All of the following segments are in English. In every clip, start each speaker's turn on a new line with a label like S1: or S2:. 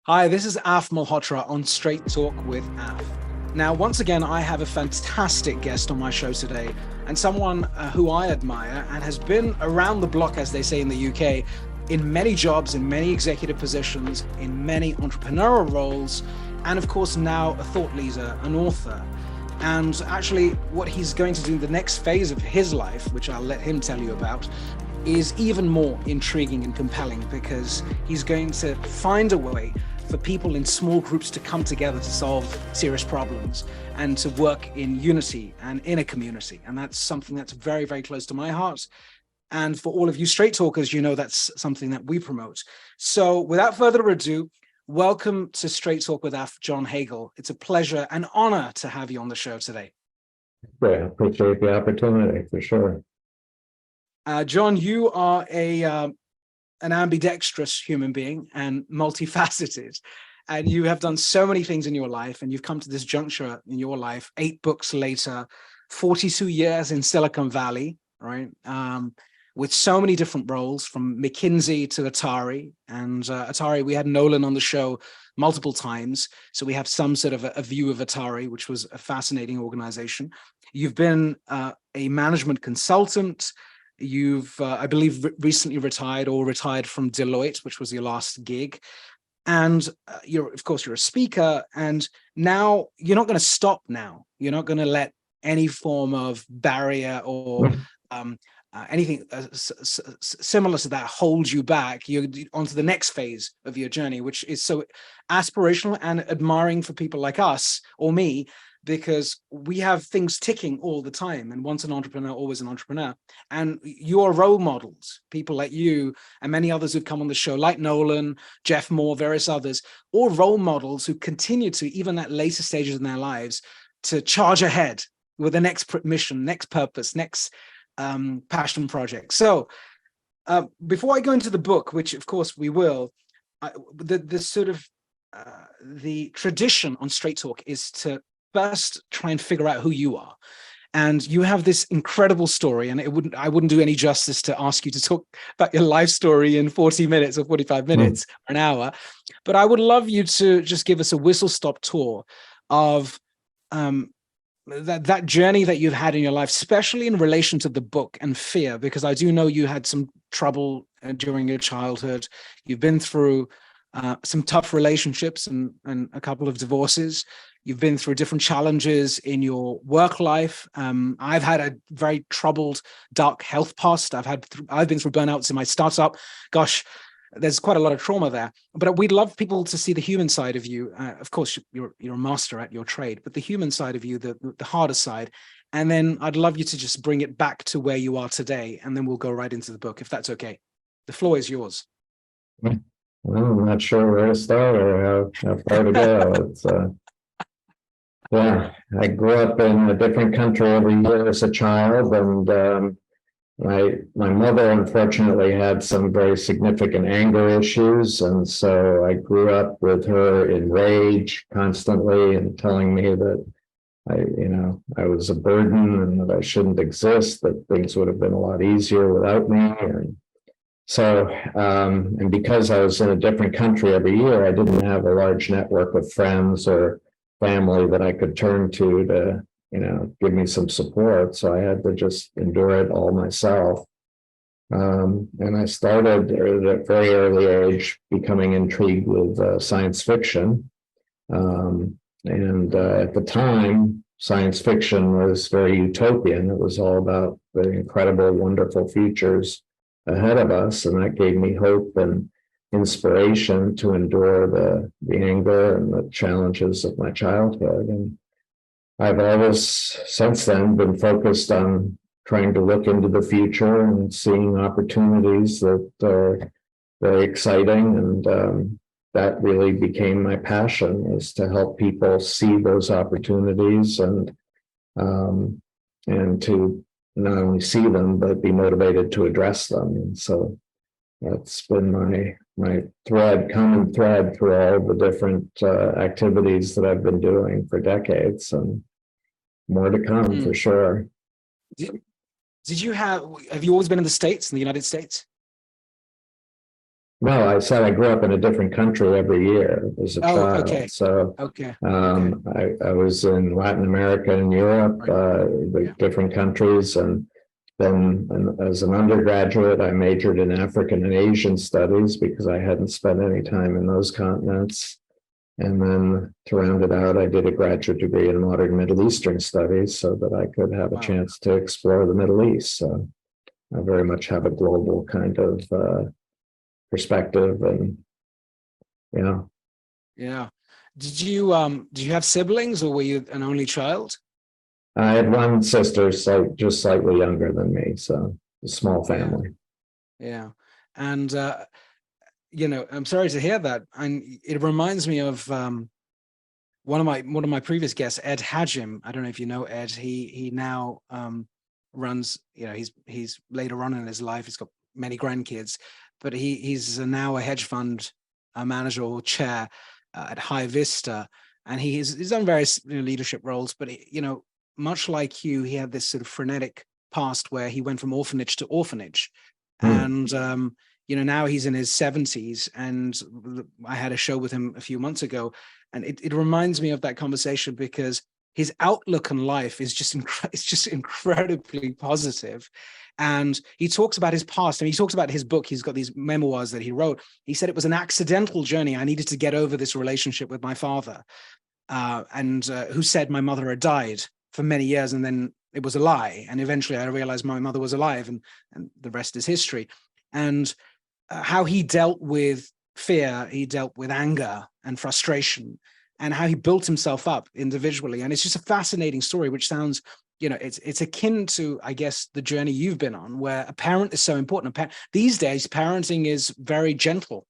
S1: Hi, this is Af Malhotra on Straight Talk with Af. Now, once again, I have a fantastic guest on my show today, and someone who I admire and has been around the block, as they say in the UK, in many jobs, in many executive positions, in many entrepreneurial roles, and of course now a thought leader, an author. And actually, what he's going to do in the next phase of his life, which I'll let him tell you about, is even more intriguing and compelling, because he's going to find a way for people in small groups to come together to solve serious problems and to work in unity and in a community. And that's something that's very, very close to my heart. And for all of you straight talkers, you know that's something that we promote. So without further ado, welcome to Straight Talk with Af, John Hagel. It's a pleasure and honor to have you on the show today.
S2: Great, I appreciate the opportunity for sure.
S1: John, you are an ambidextrous human being and multifaceted, and you have done so many things in your life, and you've come to this juncture in your life 8 books later, 42 years in Silicon Valley, right? With so many different roles, from McKinsey to Atari. And Atari, we had Nolan on the show multiple times, so we have some sort of a view of Atari, which was a fascinating organization. You've been a management consultant. You've, I believe, recently retired from Deloitte, which was your last gig. And of course, you're a speaker. And now you're not going to stop now. You're not going to let any form of barrier or anything similar to that hold you back. You're on to the next phase of your journey, which is so aspirational and admiring for people like us or me, because we have things ticking all the time. And once an entrepreneur, always an entrepreneur. And your role models, people like you and many others who've come on the show, like Nolan, Jeff Moore, various others, all role models who continue to, even at later stages in their lives, to charge ahead with the next mission, next purpose, next passion project. So before I go into the book, which of course we will, the tradition on Straight Talk is to first try and figure out who you are. And you have this incredible story, and I wouldn't do any justice to ask you to talk about your life story in 40 minutes or 45 minutes or an hour. But I would love you to just give us a whistle-stop tour of that journey that you've had in your life, especially in relation to the book and fear, because I do know you had some trouble during your childhood. You've been through some tough relationships and a couple of divorces. You've been through different challenges in your work life. I've had a very troubled, dark health past. I've been through burnouts in my startup. Gosh, there's quite a lot of trauma there. But we'd love people to see the human side of you. Of course, you're a master at your trade, but the human side of you, the harder side. And then I'd love you to just bring it back to where you are today, and then we'll go right into the book, if that's okay. The floor is yours.
S2: Well, I'm not sure where to start or how far to go. It's yeah, I grew up in a different country every year as a child, and my mother unfortunately had some very significant anger issues, and so I grew up with her in rage constantly and telling me that I was a burden and that I shouldn't exist, that things would have been a lot easier without me. And so, and because I was in a different country every year, I didn't have a large network of friends or family that I could turn to give me some support. So I had to just endure it all myself. And I started at a very early age becoming intrigued with science fiction. At the time, science fiction was very utopian. It was all about the incredible, wonderful futures ahead of us. And that gave me hope and inspiration to endure the anger and the challenges of my childhood. And I've always since then been focused on trying to look into the future and seeing opportunities that are very exciting. And that really became my passion, is to help people see those opportunities and to not only see them, but be motivated to address them. And so that's been my common thread through all the different activities that I've been doing for decades, and more to come for sure.
S1: Have you always been in the States, in the United States?
S2: No, I said I grew up in a different country every year as a
S1: Oh,
S2: child.
S1: okay.
S2: So
S1: Okay.
S2: I was in Latin America and Europe,
S1: Right.
S2: the
S1: Yeah.
S2: different countries. And then as an undergraduate, I majored in African and Asian studies because I hadn't spent any time in those continents. And then to round it out, I did a graduate degree in modern Middle Eastern studies so that I could have a
S1: Wow.
S2: chance to explore the Middle East. So I very much have a global kind of perspective, and yeah.
S1: Yeah. Did you have siblings, or were you an only child?
S2: I had one sister, so just slightly younger than me, so a small
S1: Yeah.
S2: family.
S1: Yeah. And I'm sorry to hear that. And it reminds me of one of my previous guests, Ed Hagim. I don't know if you know Ed. He now runs, he's later on in his life, he's got many grandkids, but he's now a hedge fund manager or chair at High Vista, and he's done various leadership roles. But much like you, he had this sort of frenetic past where he went from orphanage to orphanage,
S2: Hmm.
S1: and now he's in his 70s. And I had a show with him a few months ago, and it reminds me of that conversation because his outlook on life is just it's just incredibly positive. And he talks about his past, and he talks about his book. He's got these memoirs that he wrote. He said it was an accidental journey. I needed to get over this relationship with my father, and who said my mother had died for many years, and then it was a lie. And eventually I realized my mother was alive, and the rest is history. And how he dealt with fear, he dealt with anger and frustration, and how he built himself up individually. And it's just a fascinating story, which sounds, it's akin to, I guess, the journey you've been on, where a parent is so important. These days, parenting is very gentle.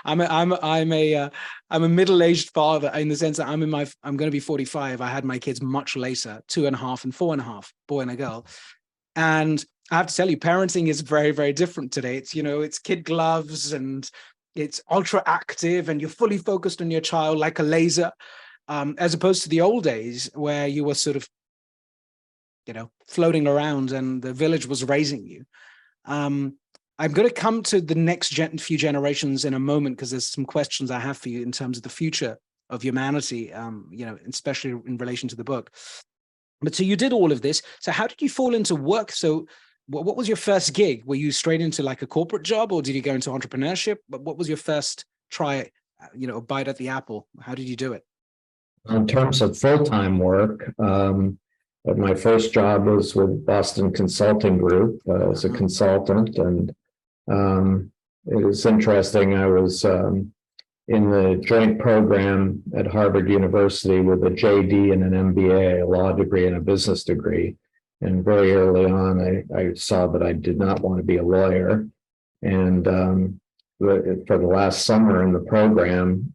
S1: I'm a middle-aged father in the sense that I'm going to be 45. I had my kids much later, 2.5 and 4.5, boy and a girl. And I have to tell you, parenting is very, very different today. It's kid gloves, and it's ultra active, and you're fully focused on your child like a laser, as opposed to the old days where you were sort of, floating around and the village was raising you. I'm going to come to the next few generations in a moment, because there's some questions I have for you in terms of the future of humanity, especially in relation to the book. But so you did all of this. So how did you fall into work? So what was your first gig? Were you straight into like a corporate job, or did you go into entrepreneurship? But what was your first try, a bite at the apple? How did you do it?
S2: In terms of full-time work, my first job was with Boston Consulting Group as a consultant, and it was interesting. I was in the joint program at Harvard University with a JD and an MBA, a law degree and a business degree. And very early on, I saw that I did not want to be a lawyer. And for the last summer in the program,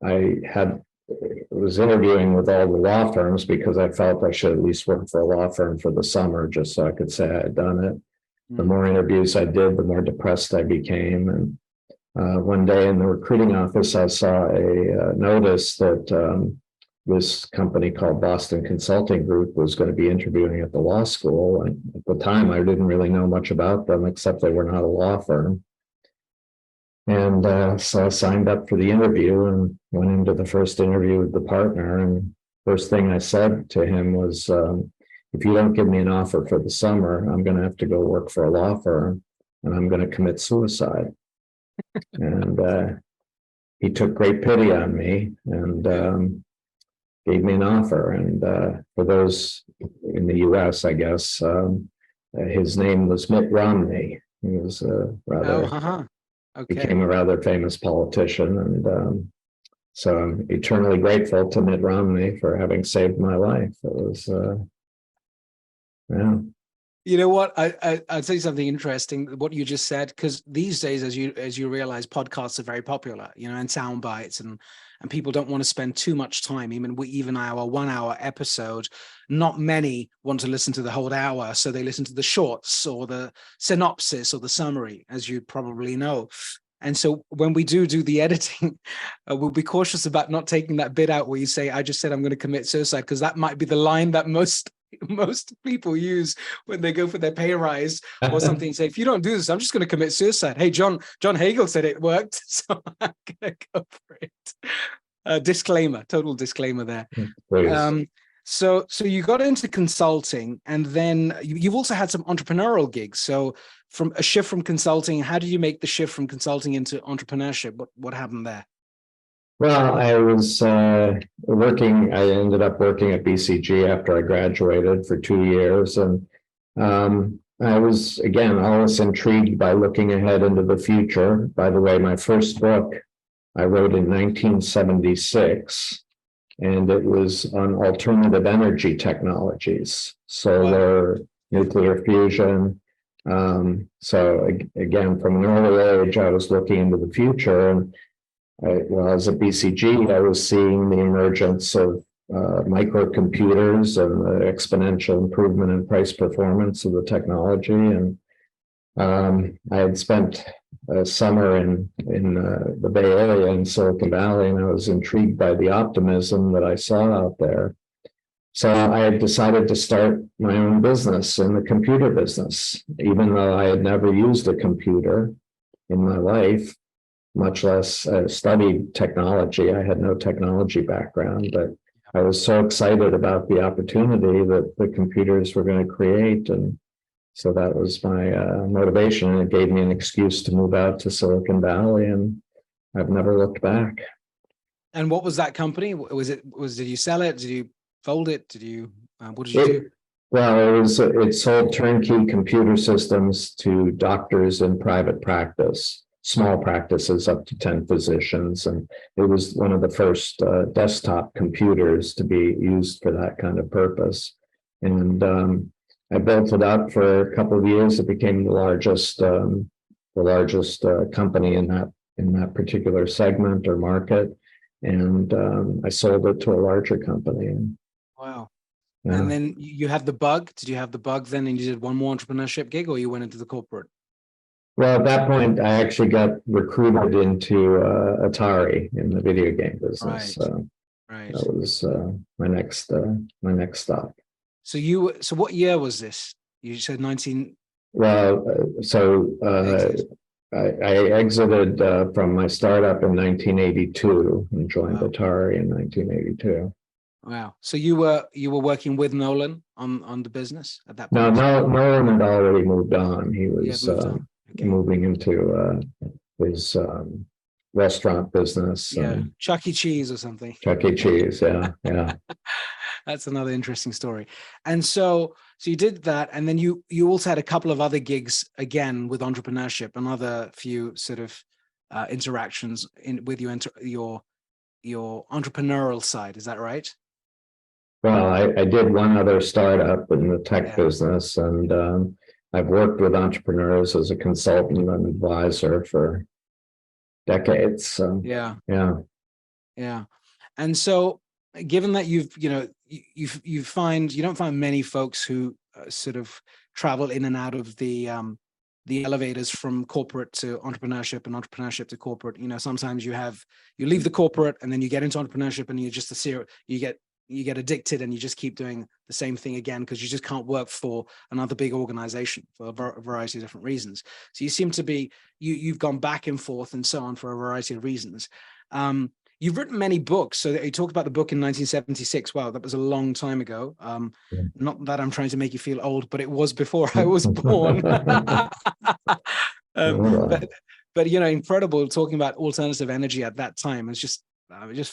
S2: I was interviewing with all the law firms because I felt I should at least work for a law firm for the summer, just so I could say I had done it. The more interviews I did, the more depressed I became. And one day in the recruiting office, I saw a notice that this company called Boston Consulting Group was going to be interviewing at the law school. And at the time, I didn't really know much about them, except they were not a law firm. And so I signed up for the interview and went into the first interview with the partner. And first thing I said to him was, if you don't give me an offer for the summer, I'm going to have to go work for a law firm, and I'm going to commit suicide. And he took great pity on me and gave me an offer. And for those in the U.S., I guess, his name was Mitt Romney. He was became a rather famous politician. And so I'm eternally grateful to Mitt Romney for having saved my life. It was, yeah.
S1: You know what? I'll tell you something interesting. What you just said, because these days, as you realize, podcasts are very popular, and sound bites, and people don't want to spend too much time. Even our 1 hour episode, not many want to listen to the whole hour, so they listen to the shorts or the synopsis or the summary, as you probably know. And so when we do the editing, we'll be cautious about not taking that bit out where you say, "I just said I'm going to commit suicide," because that might be the line that most most people use when they go for their pay rise or something. Say, if you don't do this, I'm just going to commit suicide. Hey, John Hagel said it worked, so I'm going to go for it. Disclaimer, total disclaimer there.
S2: Please.
S1: So you got into consulting, and then you've also had some entrepreneurial gigs. So from a shift from consulting, how did you make the shift from consulting into entrepreneurship? What happened there?
S2: Well, I was working. I ended up working at BCG after I graduated for 2 years, and I was again always intrigued by looking ahead into the future. By the way, my first book I wrote in 1976. And it was on alternative energy technologies, solar, nuclear fusion. So again, from an early age, I was looking into the future. And while I was at BCG, I was seeing the emergence of microcomputers and the exponential improvement in price performance of the technology. And I had spent a summer in the Bay Area in Silicon Valley, and I was intrigued by the optimism that I saw out there. So I had decided to start my own business in the computer business, even though I had never used a computer in my life, much less studied technology. I had no technology background, but I was so excited about the opportunity that the computers were going to create. And so that was my motivation, and it gave me an excuse to move out to Silicon Valley, and I've never looked back.
S1: And what was that company? Did you sell it? Did you fold it? What did you do?
S2: Well, it sold turnkey computer systems to doctors in private practice, small practices up to 10 physicians, and it was one of the first desktop computers to be used for that kind of purpose. And I built it up for a couple of years. It became the largest company in that particular segment or market, and I sold it to a larger company.
S1: Wow!
S2: Yeah.
S1: And then you had the bug. Did you have the bug then, and you did one more entrepreneurship gig, or you went into the corporate?
S2: Well, at that point, I actually got recruited into Atari in the video game business.
S1: Right.
S2: That was my next stop.
S1: So what year was this? You said 19.
S2: Well, I exited from my startup in 1982 and joined Atari in 1982.
S1: Wow. So you were working with Nolan on the business at that point?
S2: No, Nolan had already moved on. He was moving into his restaurant business.
S1: Yeah, Chuck E. Cheese or something.
S2: Chuck E. Cheese, yeah.
S1: That's another interesting story. And so you did that, and then you also had a couple of other gigs again with entrepreneurship, another few sort of interactions with your entrepreneurial side. Is that right?
S2: Well, I did one other startup in the tech business, and I've worked with entrepreneurs as a consultant and advisor for decades. So, yeah.
S1: And so, given that you don't find many folks who sort of travel in and out of the elevators from corporate to entrepreneurship and entrepreneurship to corporate. Sometimes you leave the corporate and then you get into entrepreneurship, and you get addicted, and you just keep doing the same thing again because you just can't work for another big organization for a variety of different reasons. So you seem to be you've gone back and forth and so on for a variety of reasons. You've written many books. So you talked about the book in 1976. Wow, that was a long time ago. Not that I'm trying to make you feel old, but it was before I was born. But incredible talking about alternative energy at that time. It's just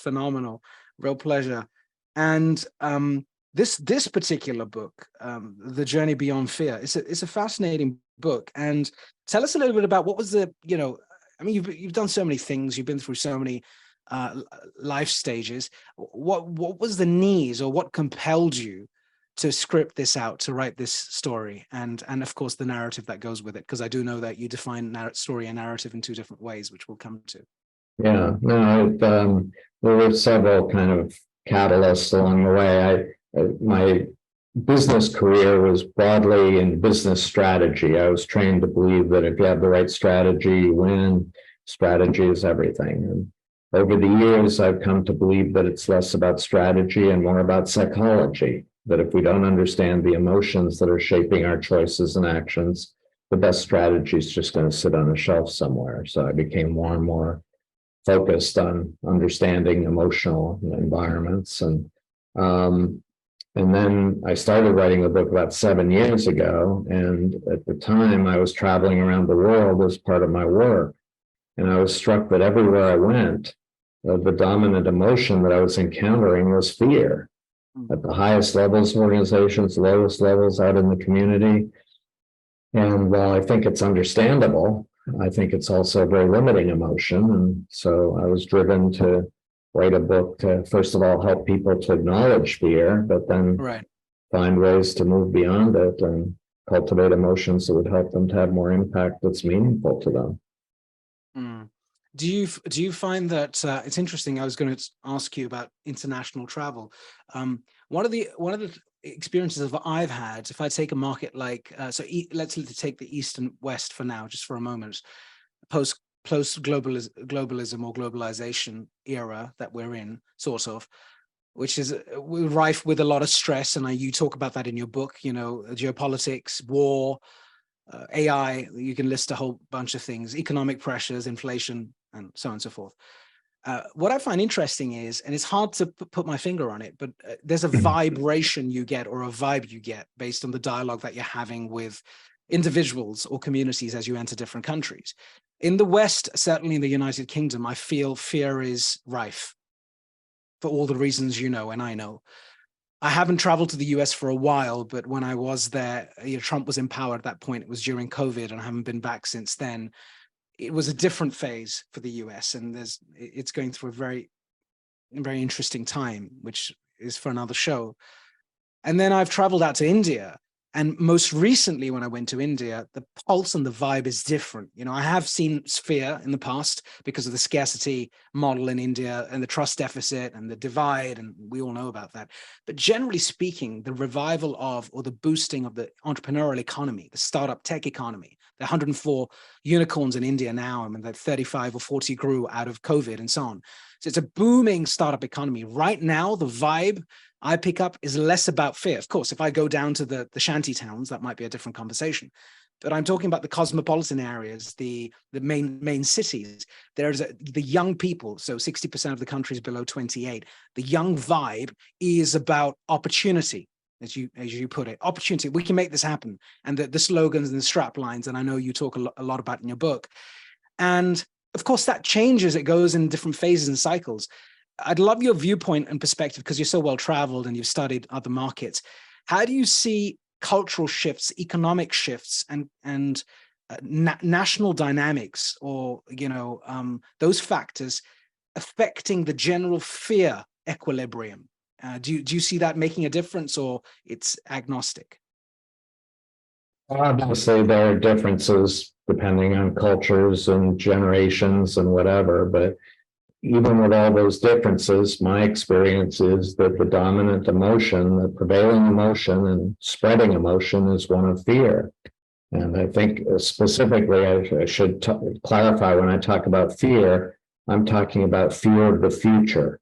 S1: phenomenal. Real pleasure. And this particular book, The Journey Beyond Fear, it's a fascinating book. And tell us a little bit about what was you've done so many things, you've been through so many life stages. What was the need, or what compelled you to script this out, to write this story, and of course the narrative that goes with it? Because I do know that you define story and narrative in two different ways, which we'll come to.
S2: Yeah, no, there were several kind of catalysts along the way. My business career was broadly in business strategy. I was trained to believe that if you have the right strategy, you win. Strategy is everything. And over the years, I've come to believe that it's less about strategy and more about psychology. that if we don't understand the emotions that are shaping our choices and actions, the best strategy is just going to sit on a shelf somewhere. So I became more and more focused on understanding emotional environments. And then I started writing a book about 7 years ago. And at the time, I was traveling around the world as part of my work. And I was struck that everywhere I went, the dominant emotion that I was encountering was fear. At the highest levels of organizations, lowest levels out in the community. And while I think it's understandable, I think it's also a very limiting emotion. And so I was driven to write a book to, first of all, help people to acknowledge fear, but then find ways to move beyond it and cultivate emotions that would help them to have more impact that's meaningful to them.
S1: Do you find that it's interesting? I was going to ask you about international travel. One of the experiences that I've had, if I take a market like let's take the East and West for now, just for a moment, post globalism or globalization era that we're in, sort of, which is rife with a lot of stress, and you talk about that in your book. Geopolitics, war. AI, you can list a whole bunch of things, economic pressures, inflation, and so on and so forth. What I find interesting is, and it's hard to put my finger on it, but there's a vibration you get or a vibe you get based on the dialogue that you're having with individuals or communities as you enter different countries. In the West, certainly in the United Kingdom, I feel fear is rife for all the reasons you know and I know. I haven't traveled to the US for a while, but when I was there, Trump was in power at that point. It was during COVID, and I haven't been back since then. It was a different phase for the US, and it's going through a very, very interesting time, which is for another show. And then I've traveled out to India. And most recently, when I went to India, the pulse and the vibe is different. I have seen fear in the past because of the scarcity model in India and the trust deficit and the divide, and we all know about that. But generally speaking, the revival of, or the boosting of the entrepreneurial economy, the startup tech economy, the 104 unicorns in India now, that 35 or 40 grew out of COVID and so on. So it's a booming startup economy. Right now, the vibe I pick up is less about fear. Of course, if I go down to the shanty towns, that might be a different conversation. But I'm talking about the cosmopolitan areas, the main cities. There's the young people, so 60% of the country is below 28. The young vibe is about opportunity, as you put it. Opportunity, we can make this happen. And the slogans and the strap lines, and I know you talk a lot about in your book. And of course, that changes. It goes in different phases and cycles. I'd love your viewpoint and perspective, because you're so well traveled and you've studied other markets. How do you see cultural shifts, economic shifts, and national dynamics, or those factors affecting the general fear equilibrium? Do you see that making a difference, or it's agnostic?
S2: Obviously, there are differences depending on cultures and generations and whatever, but even with all those differences, my experience is that the dominant emotion, the prevailing emotion and spreading emotion, is one of fear. And I think specifically, I should clarify, when I talk about fear, I'm talking about fear of the future.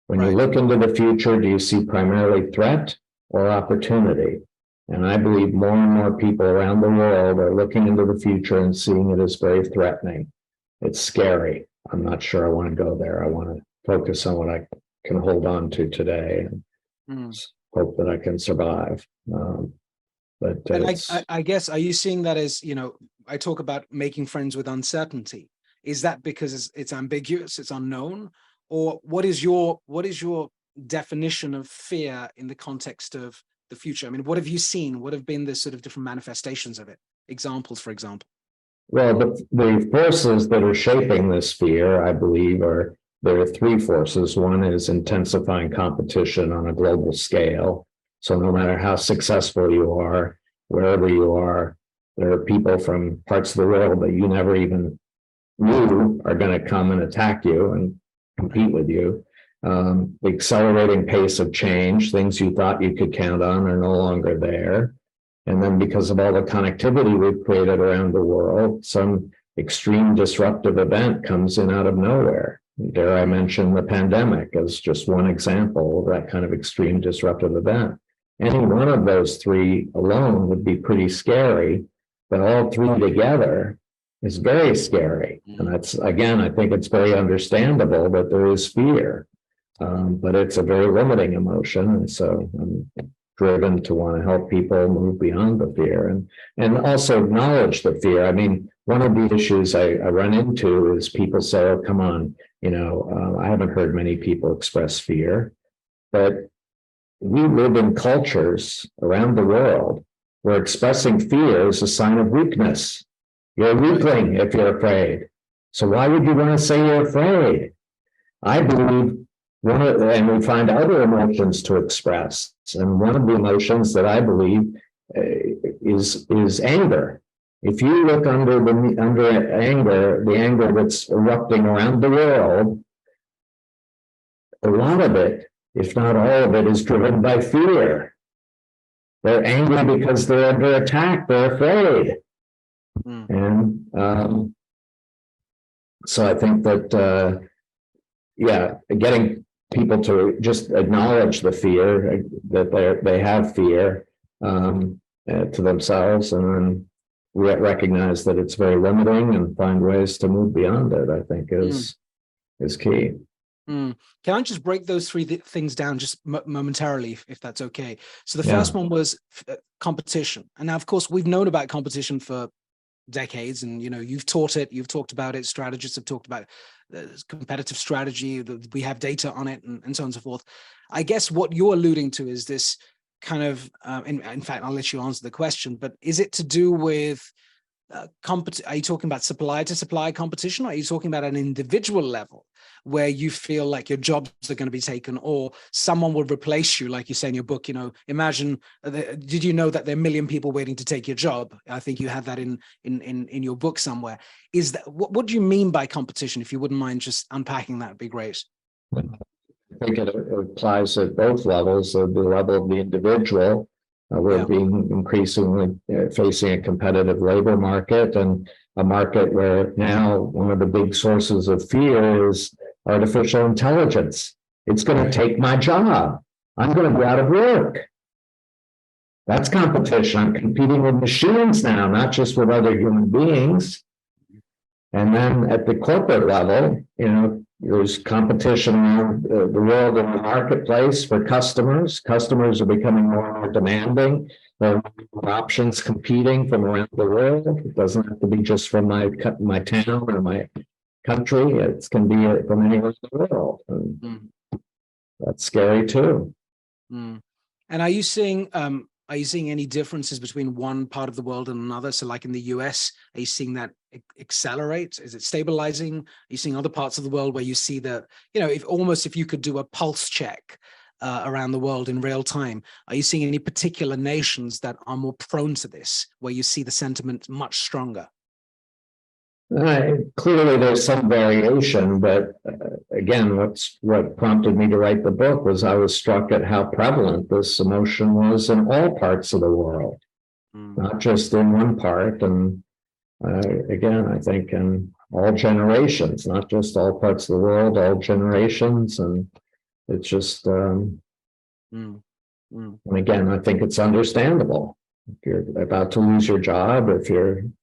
S2: When you look into the future, do you see primarily threat or opportunity? And I believe more and more people around the world are looking into the future and seeing it as very threatening. It's scary. I'm not sure I want to go there. I want to focus on what I can hold on to today and hope that I can survive.
S1: I guess, are you seeing that as, I talk about making friends with uncertainty. Is that because it's ambiguous, it's unknown? Or what is your definition of fear in the context of the future? I mean, what have you seen? What have been the sort of different manifestations of it? Examples, for example.
S2: Well, the forces that are shaping this fear, I believe, there are three forces. One is intensifying competition on a global scale. So no matter how successful you are, wherever you are, there are people from parts of the world that you never even knew are going to come and attack you and compete with you. The accelerating pace of change, things you thought you could count on are no longer there. And then because of all the connectivity we've created around the world, some extreme disruptive event comes in out of nowhere. Dare I mention the pandemic as just one example of that kind of extreme disruptive event. any one of those three alone would be pretty scary, but all three together is very scary. And that's, again, I think it's very understandable that there is fear, but it's a very limiting emotion. And so I'm driven to want to help people move beyond the fear and also acknowledge the fear. I mean, one of the issues I run into is people say, oh, come on, I haven't heard many people express fear, but we live in cultures around the world where expressing fear is a sign of weakness. You're a weakling if you're afraid. So why would you want to say you're afraid? I believe and we find other emotions to express. And one of the emotions that I believe is anger. If you look under anger, the anger that's erupting around the world, a lot of it, if not all of it, is driven by fear. They're angry because they're under attack. They're afraid. And so I think that, getting people to just acknowledge the fear, that they have fear to themselves, and then recognize that it's very limiting and find ways to move beyond it, I think is key.
S1: Can I just break those three things down just momentarily, if that's okay? So the first one was competition. And now, of course, we've known about competition for decades, and you've taught it, you've talked about it, strategists have talked about competitive strategy, we have data on it, and so on and so forth. I guess what you're alluding to is this kind of, in fact, I'll let you answer the question, but is it to do with are you talking about supply to supply competition, or are you talking about an individual level where you feel like your jobs are going to be taken, or someone will replace you, like you say in your book? Imagine, did you know that there are 1 million people waiting to take your job? I think you have that in your book somewhere. Is that what do you mean by competition? If you wouldn't mind just unpacking that, would be great.
S2: I think it applies at both levels. The level of the individual. We're being increasingly facing a competitive labor market, and a market where now one of the big sources of fear is artificial intelligence. It's going to take my job. I'm going to be out of work. That's competition. I'm competing with machines now, not just with other human beings. And then at the corporate level, there's competition around the world in the marketplace for customers. Customers are becoming more and more demanding. There are more options competing from around the world. It doesn't have to be just from my town or my country. It can be from anywhere in the world. And that's scary too.
S1: And are you seeing any differences between one part of the world and another? So like in the US, are you seeing that accelerate? Is it stabilizing? Are you seeing other parts of the world where you see that, if you could do a pulse check around the world in real time, are you seeing any particular nations that are more prone to this, where you see the sentiment much stronger?
S2: Clearly there's some variation, but again, what prompted me to write the book was I was struck at how prevalent this emotion was in all parts of the world, not just in one part. And again, I think in all generations, not just all parts of the world, all generations. And it's just, and again, I think it's understandable. If you're about to lose your job, if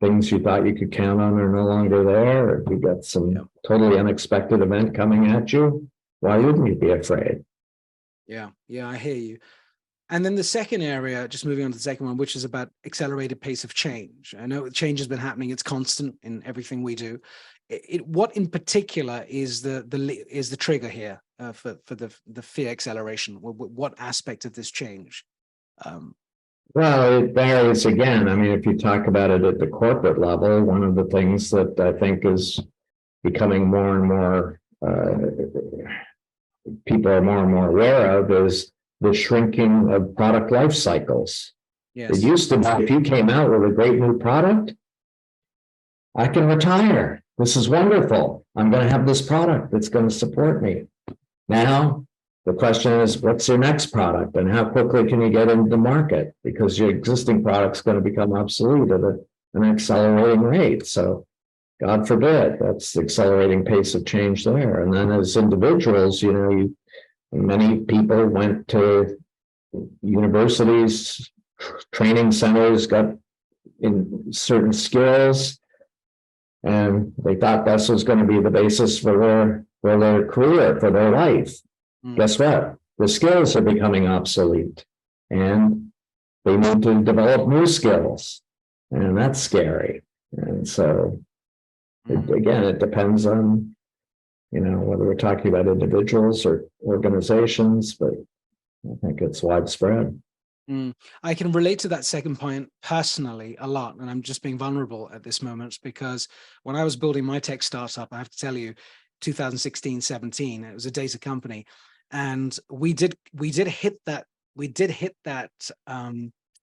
S2: things you thought you could count on are no longer there, or if you got some totally unexpected event coming at you, why wouldn't you be afraid?
S1: Yeah, I hear you. And then the second area, just moving on to the second one, which is about accelerated pace of change. I know change has been happening; it's constant in everything we do. What in particular is the trigger here for the fear acceleration? What aspect of this change?
S2: Well, it varies again. I mean, if you talk about it at the corporate level, one of the things that I think is becoming more and more, people are more and more aware of is the shrinking of product life cycles. Yes. It used to be, if you came out with a great new product, I can retire. This is wonderful. I'm going to have this product that's going to support me. Now, the question is, what's your next product and how quickly can you get into the market? Because your existing product's going to become obsolete at an accelerating rate. So God forbid, that's the accelerating pace of change there. And then as individuals, many people went to universities, training centers got in certain skills, and they thought this was going to be the basis for their career, for their life. Guess what? The skills are becoming obsolete, and they need to develop new skills, and that's scary. And so, again, it depends on, whether we're talking about individuals or organizations, but I think it's widespread.
S1: I can relate to that second point personally a lot, and I'm just being vulnerable at this moment because when I was building my tech startup, I have to tell you, 2016, 17, it was a data company, and we did hit that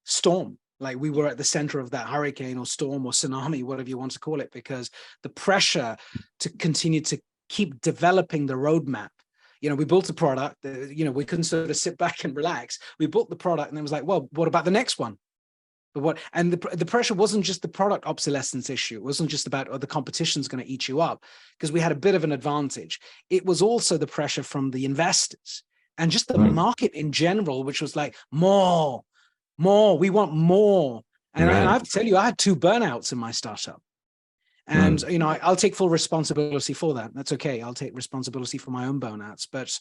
S1: storm. Like we were at the center of that hurricane or storm or tsunami, whatever you want to call it, because the pressure to continue to keep developing the roadmap. We built a product, we couldn't sort of sit back and relax. We built the product and it was like, well, what about the next one? And the pressure wasn't just the product obsolescence issue. It wasn't just about, the competition's going to eat you up, because we had a bit of an advantage. It was also the pressure from the investors and just the market in general, which was like, more, we want more. And I have to tell you, I had 2 burnouts in my startup. And, I'll take full responsibility for that. That's okay. I'll take responsibility for my own burnouts. But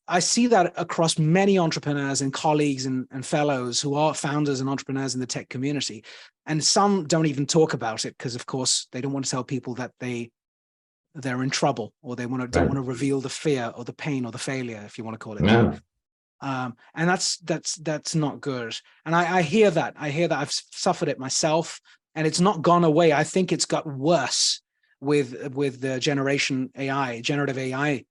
S1: I see that across many entrepreneurs and colleagues and fellows who are founders and entrepreneurs in the tech community. And some don't even talk about it because, of course, they don't want to tell people that they're in trouble, or they don't want to reveal the fear or the pain or the failure, if you want to call it.
S2: Yeah.
S1: And that's not good. And I hear that. I've suffered it myself. And it's not gone away. I think it's got worse with the generative AI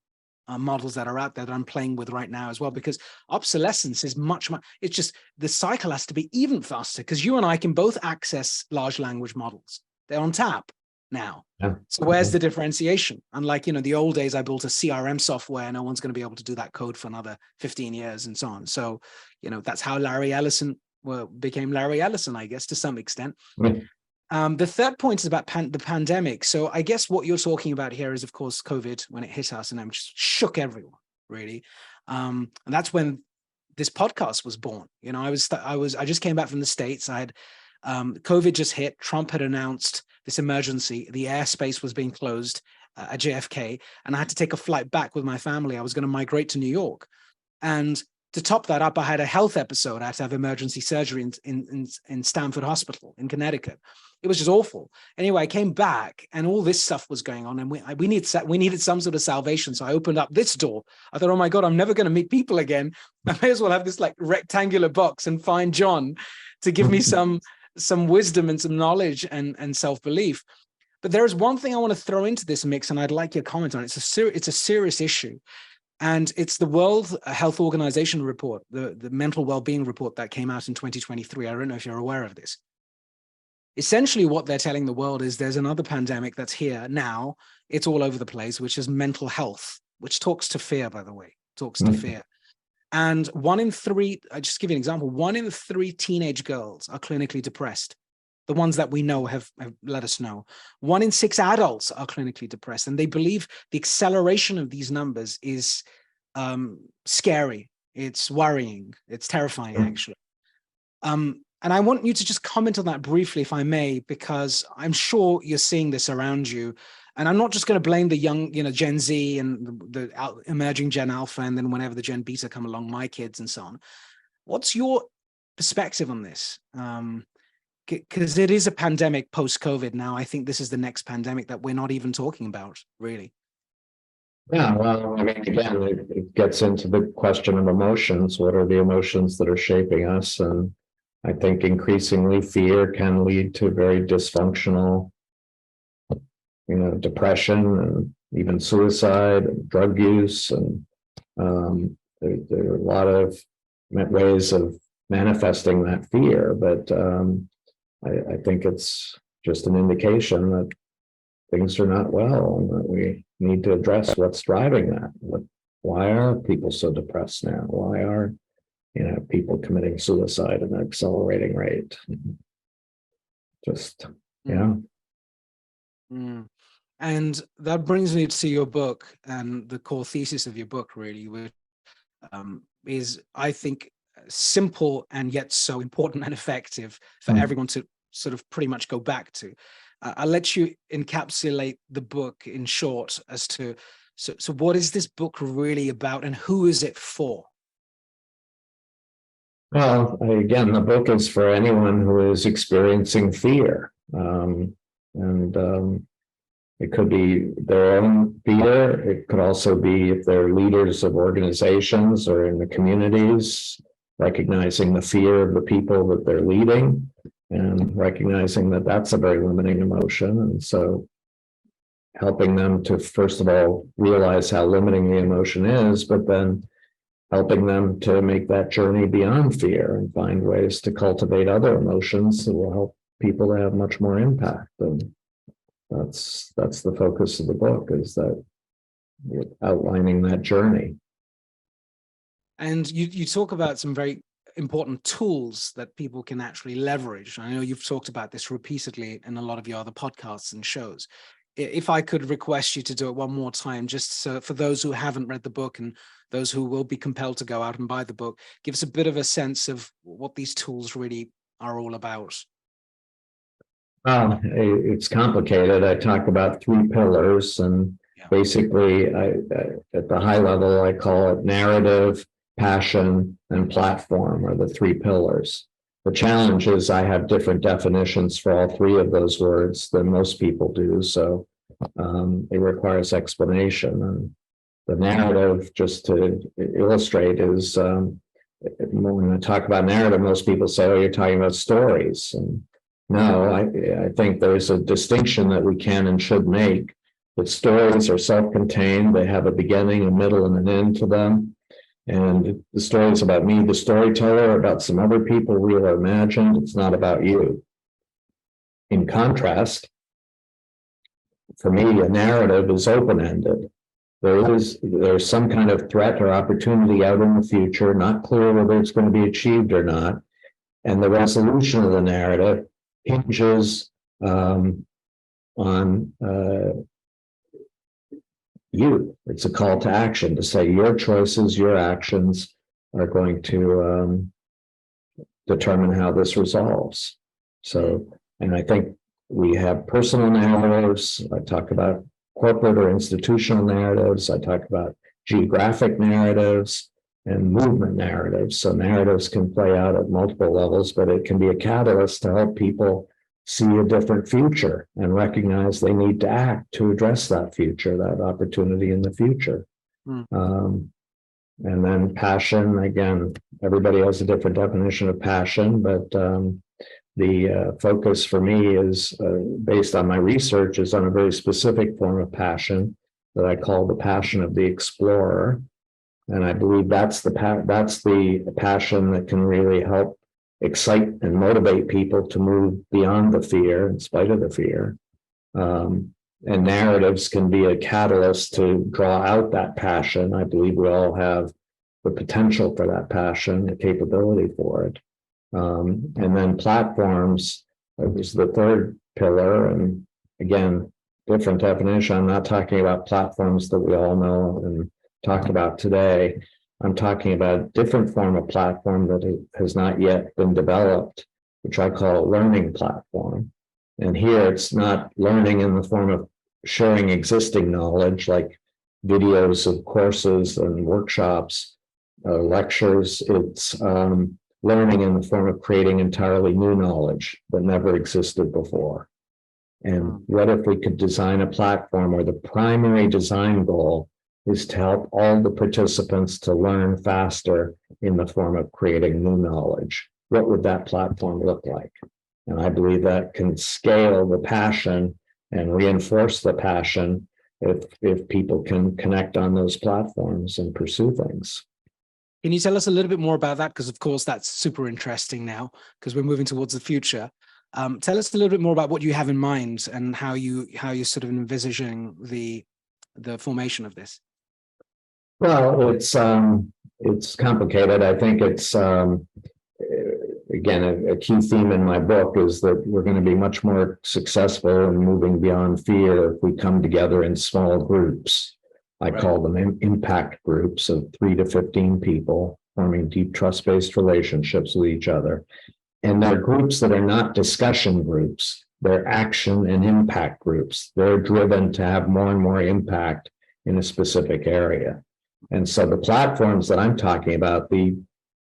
S1: models that are out there that I'm playing with right now as well, because obsolescence is much, it's just the cycle has to be even faster, because you and I can both access large language models. They're on tap now. Yeah. So where's the differentiation? Unlike, the old days, I built a CRM software. No one's going to be able to do that code for another 15 years and so on. So, that's how Larry Ellison became Larry Ellison, I guess, to some extent. The third point is about the pandemic. So I guess what you're talking about here is, of course, COVID, when it hit us, and it just shook everyone, really. And that's when this podcast was born. I just came back from the States. I had COVID just hit. Trump had announced this emergency. The airspace was being closed at JFK, and I had to take a flight back with my family. I was going to migrate to New York, and to top that up, I had a health episode. I had to have emergency surgery in Stanford Hospital in Connecticut. It was just awful. Anyway, I came back and all this stuff was going on, and we needed some sort of salvation. So I opened up this door. I thought, oh my God, I'm never going to meet people again. I may as well have this like rectangular box and find John to give me some wisdom and some knowledge and self-belief. But there is one thing I want to throw into this mix, and I'd like your comment on it. It's a serious issue. And it's the World Health Organization report, the mental well-being report that came out in 2023. I don't know if you're aware of this. Essentially, what they're telling the world is there's another pandemic that's here now. It's all over the place, which is mental health, which talks to fear, by the way, to fear. And 1 in 3, I just give you an example, 1 in 3 teenage girls are clinically depressed. The ones that we know have let us know. 1 in 6 adults are clinically depressed, and they believe the acceleration of these numbers is scary. It's worrying. It's terrifying, actually. And I want you to just comment on that briefly, if I may, because I'm sure you're seeing this around you. And I'm not just going to blame the young, Gen Z and the emerging Gen Alpha, and then whenever the Gen Beta come along, my kids and so on. What's your perspective on this? Because it is a pandemic post-COVID now. I think this is the next pandemic that we're not even talking about, really.
S2: Yeah, well, I mean, again, it gets into the question of emotions. What are the emotions that are shaping us? And I think increasingly fear can lead to very dysfunctional, depression and even suicide and drug use. And there are a lot of ways of manifesting that fear, but I think it's just an indication that things are not well, and that we need to address what's driving that. Why are people so depressed now? Why are people committing suicide at an accelerating rate? Just
S1: And that brings me to your book and the core thesis of your book, really, which is, I think, simple and yet so important and effective for everyone to sort of pretty much go back to. I'll let you encapsulate the book in short as to, so what is this book really about and who is it for?
S2: Well, again, the book is for anyone who is experiencing fear. It could be their own fear. It could also be if they're leaders of organizations or in the communities, recognizing the fear of the people that they're leading and recognizing that that's a very limiting emotion. And so helping them to, first of all, realize how limiting the emotion is, but then helping them to make that journey beyond fear and find ways to cultivate other emotions that will help people to have much more impact. And that's the focus of the book, is that outlining that journey.
S1: And you talk about some very important tools that people can actually leverage. I know you've talked about this repeatedly in a lot of your other podcasts and shows. If I could request you to do it one more time, just so for those who haven't read the book and those who will be compelled to go out and buy the book, give us a bit of a sense of what these tools really are all about.
S2: It's complicated. I talk about 3 pillars, and basically, at the high level, I call it narrative, passion, and platform are the 3 pillars. The challenge is I have different definitions for all 3 of those words than most people do, so it requires explanation. And the narrative, just to illustrate, is when I talk about narrative, most people say, "Oh, you're talking about stories." And no, I think there's a distinction that we can and should make. That stories are self-contained; they have a beginning, a middle, and an end to them. And the story is about me, the storyteller, about some other people, real or imagined. It's not about you. In contrast, for me, a narrative is open-ended. There's some kind of threat or opportunity out in the future, not clear whether it's going to be achieved or not. And the resolution of the narrative hinges on you. It's a call to action to say your choices, your actions are going to determine how this resolves. So, and I think we have personal narratives. I talk about corporate or institutional narratives. I talk about geographic narratives and movement narratives. So narratives can play out at multiple levels, but it can be a catalyst to help people see a different future and recognize they need to act to address that future, that opportunity in the future. And then passion, again, everybody has a different definition of passion, but the focus for me is based on my research is on a very specific form of passion that I call the passion of the explorer. And I believe that's the passion that can really help excite and motivate people to move beyond the fear in spite of the fear. And narratives can be a catalyst to draw out that passion. I believe we all have the potential for that passion, the capability for it. And then platforms is the 3rd pillar. And again, different definition. I'm not talking about platforms that we all know and talked about today. I'm talking about a different form of platform that has not yet been developed, which I call a learning platform. And here it's not learning in the form of sharing existing knowledge, like videos of courses and workshops, lectures. It's learning in the form of creating entirely new knowledge that never existed before. And what if we could design a platform where the primary design goal is to help all the participants to learn faster in the form of creating new knowledge? What would that platform look like? And I believe that can scale the passion and reinforce the passion if people can connect on those platforms and pursue things.
S1: Can you tell us a little bit more about that? Because of course that's super interesting now, because we're moving towards the future. Tell us a little bit more about what you have in mind and how you're sort of envisaging the formation of this.
S2: Well, it's complicated. I think it's again a key theme in my book is that we're going to be much more successful in moving beyond fear if we come together in small groups. I call them impact groups of 3 to 15 people, forming deep trust-based relationships with each other. And they're groups that are not discussion groups. They're action and impact groups. They're driven to have more and more impact in a specific area. And so the platforms that I'm talking about, the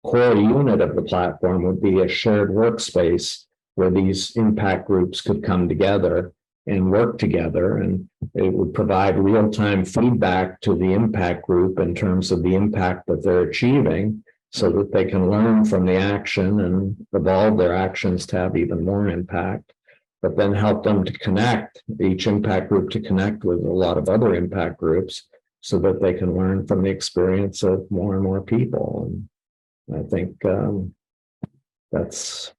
S2: core unit of the platform would be a shared workspace where these impact groups could come together and work together. And it would provide real-time feedback to the impact group in terms of the impact that they're achieving, so that they can learn from the action and evolve their actions to have even more impact, but then help them to connect, each impact group to connect with a lot of other impact groups so that they can learn from the experience of more and more people. And I think that's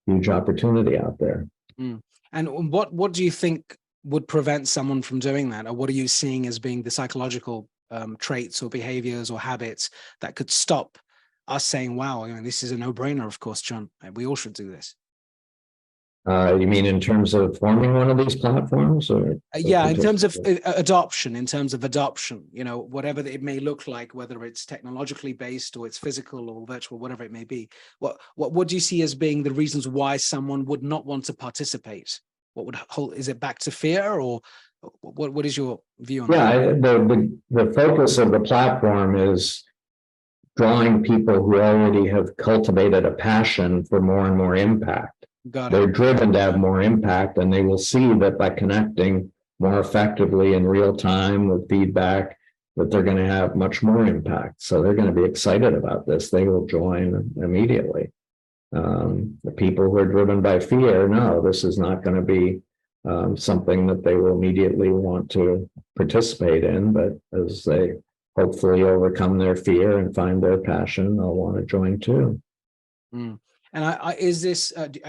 S2: a huge opportunity out there.
S1: Mm. And what do you think would prevent someone from doing that? Or what are you seeing as being the psychological traits or behaviors or habits that could stop us saying, wow, this is a no-brainer, of course, John, we all should do this?
S2: You mean in terms of forming one of these platforms? Or
S1: yeah, in terms of adoption, whatever it may look like, whether it's technologically based or it's physical or virtual, whatever it may be. What do you see as being the reasons why someone would not want to participate? Is it back to fear, or what is your view on that?
S2: Yeah, the focus of the platform is drawing people who already have cultivated a passion for more and more impact. They're driven to have more impact, and they will see that by connecting more effectively in real time with feedback, that they're going to have much more impact. So they're going to be excited about this. They will join immediately. The people who are driven by fear, no, this is not going to be something that they will immediately want to participate in, but as they hopefully overcome their fear and find their passion, they'll want to join too.
S1: Mm. And are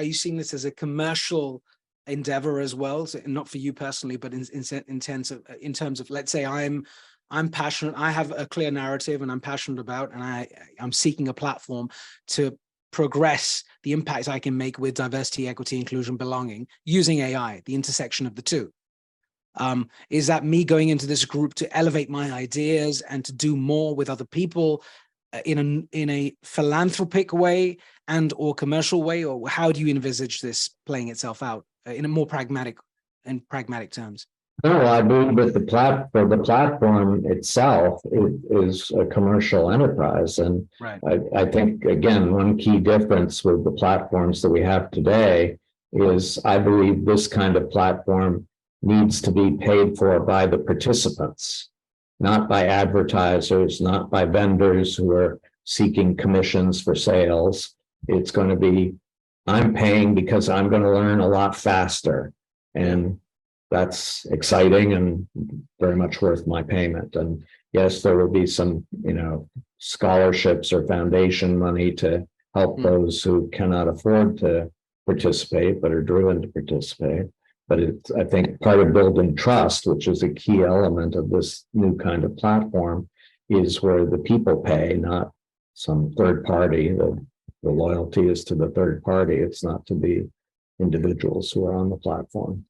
S1: you seeing this as a commercial endeavor as well? So not for you personally, but in terms of, let's say I'm passionate, I have a clear narrative and I'm passionate about, and I'm seeking a platform to progress the impact I can make with diversity, equity, inclusion, belonging using AI, the intersection of the two. Is that me going into this group to elevate my ideas and to do more with other people in a philanthropic way and or commercial way, or how do you envisage this playing itself out in a more pragmatic terms?
S2: No, I believe that the platform itself is a commercial enterprise. And
S1: right.
S2: I think, again, one key difference with the platforms that we have today is I believe this kind of platform needs to be paid for by the participants, not by advertisers, not by vendors who are seeking commissions for sales. It's going to be, I'm paying because I'm going to learn a lot faster. And that's exciting and very much worth my payment. And yes, there will be some, scholarships or foundation money to help those who cannot afford to participate, but are driven to participate. But it's, I think, part of building trust, which is a key element of this new kind of platform, is where the people pay, not some third party. The loyalty is to the third party. It's not to the individuals who are on the platform.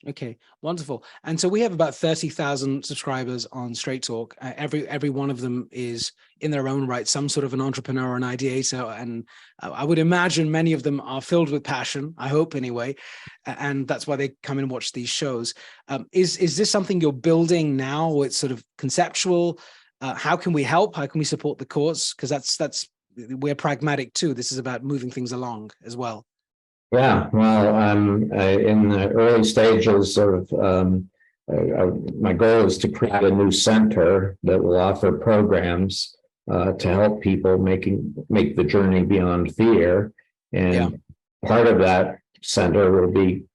S1: Okay, wonderful. And so we have about 30,000 subscribers on Straight Talk. Every one of them is in their own right some sort of an entrepreneur or an ideator, and I would imagine many of them are filled with passion, I hope anyway, and that's why they come and watch these shows. Is this something you're building now, or it's sort of conceptual? How can we help? How can we support the cause? Because that's we're pragmatic too. This is about moving things along as well.
S2: Yeah, well, in the early stages of my goal is to create a new center that will offer programs to help people make the journey beyond fear. And part of that center will be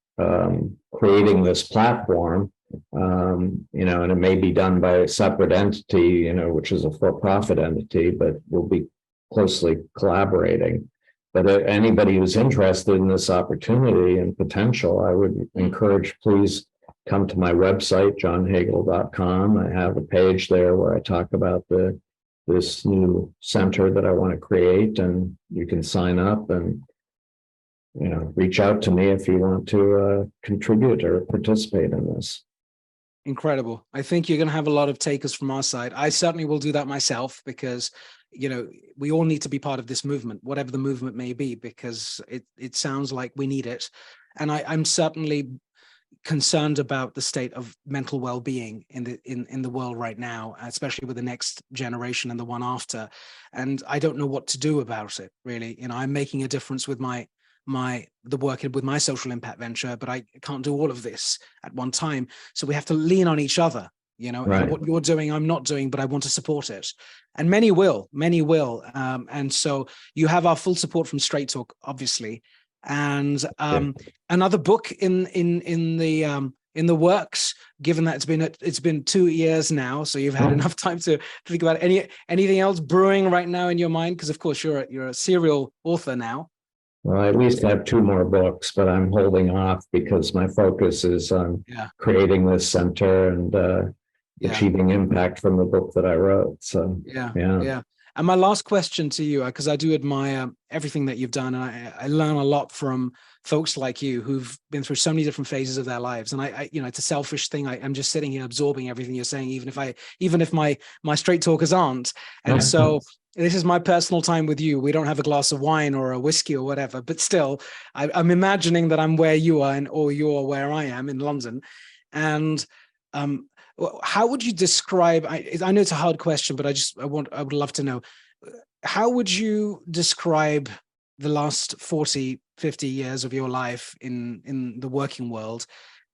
S2: creating this platform, and it may be done by a separate entity, which is a for-profit entity, but we'll be closely collaborating. But anybody who's interested in this opportunity and potential, I would encourage, please come to my website, johnhagel.com. I have a page there where I talk about this new center that I want to create, and you can sign up and reach out to me if you want to contribute or participate in this.
S1: Incredible. I think you're going to have a lot of takers from our side. I certainly will do that myself, because we all need to be part of this movement, whatever the movement may be, because it sounds like we need it. And I'm certainly concerned about the state of mental well-being in the world right now, especially with the next generation and the one after. And I don't know what to do about it, really. I'm making a difference with the work with my social impact venture, but I can't do all of this at one time. So we have to lean on each other.
S2: Right.
S1: And what you're doing, I'm not doing, but I want to support it. And many will. And so you have our full support from Straight Talk, obviously. And another book in the works, given that it's been 2 years now, so you've had enough time to think about anything else brewing right now in your mind, because of course you're a serial author now.
S2: Well, I at least have 2 more books, but I'm holding off because my focus is on creating this center and achieving impact from the book that I wrote. So yeah. And my last question to you, because I do admire everything that you've done, and I learn a lot from folks like you who've been through so many different phases of their lives. And I it's a selfish thing. I'm just sitting here absorbing everything you're saying, even if my straight talkers aren't. And so this is my personal time with you. We don't have a glass of wine or a whiskey or whatever, but still, I'm imagining that I'm where you are, or you're where I am in London. And how would you describe, I know it's a hard question, but I would love to know, how would you describe the last 40, 50 years of your life in the working world?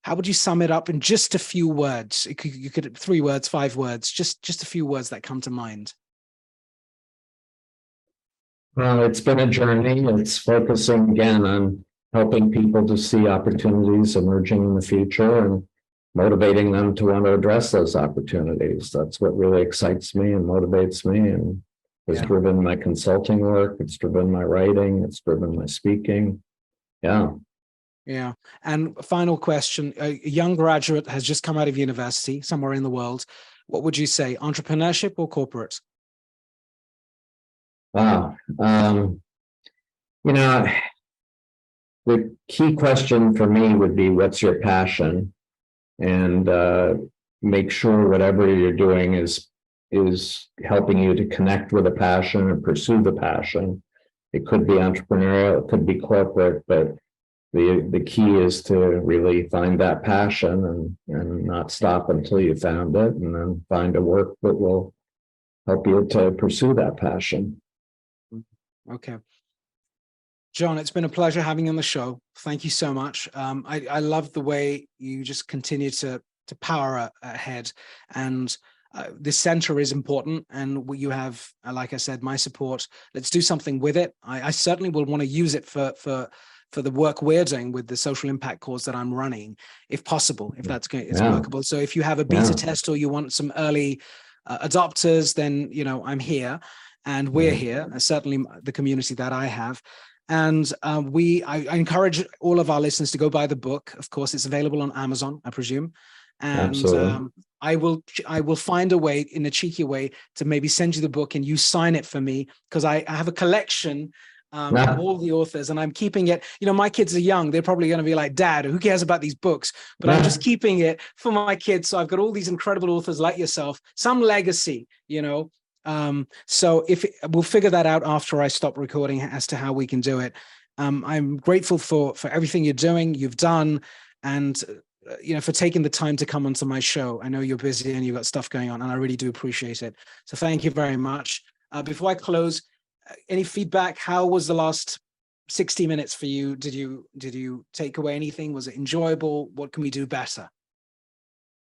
S2: How would you sum it up in just a few words? You could 3 words, 5 words, just a few words that come to mind. Well, it's been a journey. It's focusing again on helping people to see opportunities emerging in the future and motivating them to want to address those opportunities. That's what really excites me and motivates me, and has driven my consulting work. It's driven my writing. It's driven my speaking. Yeah.
S1: And final question, a young graduate has just come out of university somewhere in the world. What would you say, entrepreneurship or corporate?
S2: Wow. The key question for me would be, what's your passion? And make sure whatever you're doing is helping you to connect with a passion and pursue the passion. It could be entrepreneurial, it could be corporate, but the key is to really find that passion and not stop until you found it, and then find a work that will help you to pursue that passion.
S1: Okay. John, it's been a pleasure having you on the show. Thank you so much. I love the way you just continue to power ahead, and this center is important, and you have, like I said, my support. Let's do something with it. I certainly will want to use it for the work we're doing with the social impact cause that I'm running, if possible, if that's it's workable. So if you have a beta test or you want some early adopters, then I'm here, and we're here. Certainly the community that I have. And I encourage all of our listeners to go buy the book. Of course, it's available on Amazon, I presume. And I will find a way, in a cheeky way, to maybe send you the book and you sign it for me, because I have a collection of all the authors, and I'm keeping it. My kids are young. They're probably going to be like, Dad, who cares about these books? But I'm just keeping it for my kids. So I've got all these incredible authors like yourself, some legacy, so we'll figure that out after I stop recording as to how we can do it. I'm grateful for everything you've done, and for taking the time to come onto my show. I know you're busy and you've got stuff going on, and I really do appreciate it. So thank you very much. Before I close, any feedback? How was the last 60 minutes for you? Did you take away anything? Was it enjoyable? What can we do better?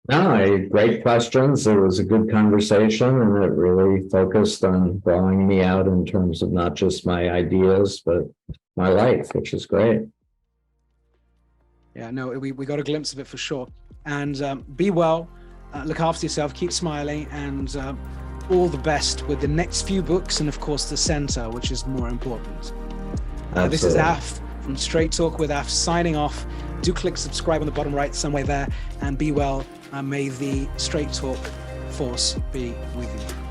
S2: No, great questions. It was a good conversation, and it really focused on drawing me out in terms of not just my ideas, but my life, which is great.
S1: Yeah, no, we got a glimpse of it for sure. And be well, look after yourself, keep smiling, and all the best with the next few books, and of course the center, which is more important. This is Af from Straight Talk with Af signing off. Do click subscribe on the bottom right, somewhere there, and be well. May the Straight Talk force be with you.